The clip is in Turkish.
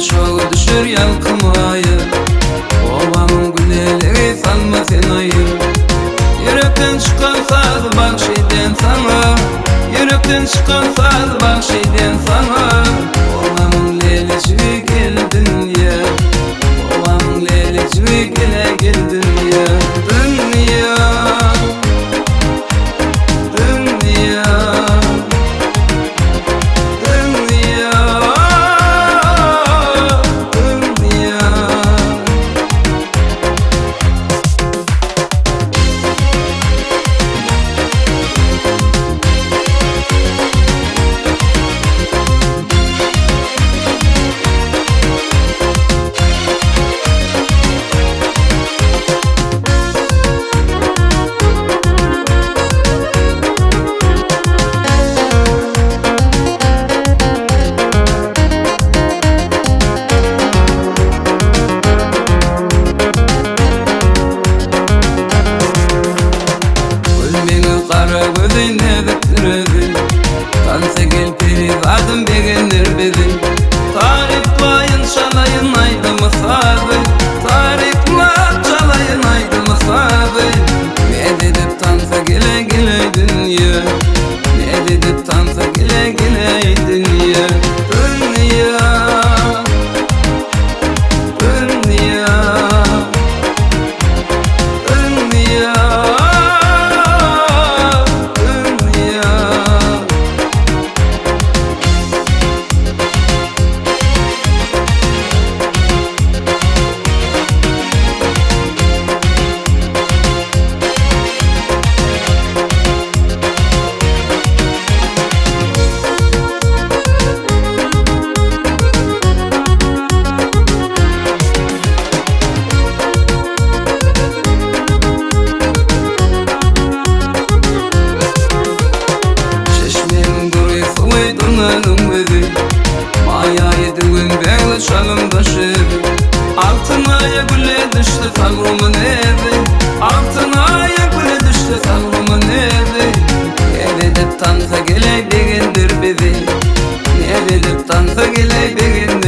çok düşür yalkımayı. Ovamın güneleri sanma fenayı. Yürekten çıkan saz bahşeden sana, yürekten çıkan saz bahşeden sana. Ovamın leyleci geldin ya, ovamın leyleci gele geldin ya. Dünya, dünya, dünya, dünya. Kara gözün evettirdin, tansa gel perivadım beğenir bedin. Tariflayın çalayın aydımı sadı, tarifla çalayın aydımı sadı. Ne dedip tansa gele gele dünya, ne dedip tansa gele gele dünya. Dünya, dünya, dünya. Maya yediğin böyle çalımda şevi, altına ya güle düştü savrımın evi, altına ya güle düştü savrımın evi. Ne dedip tansa gele beğendir bevi, ne dedip tansa gele beğendir.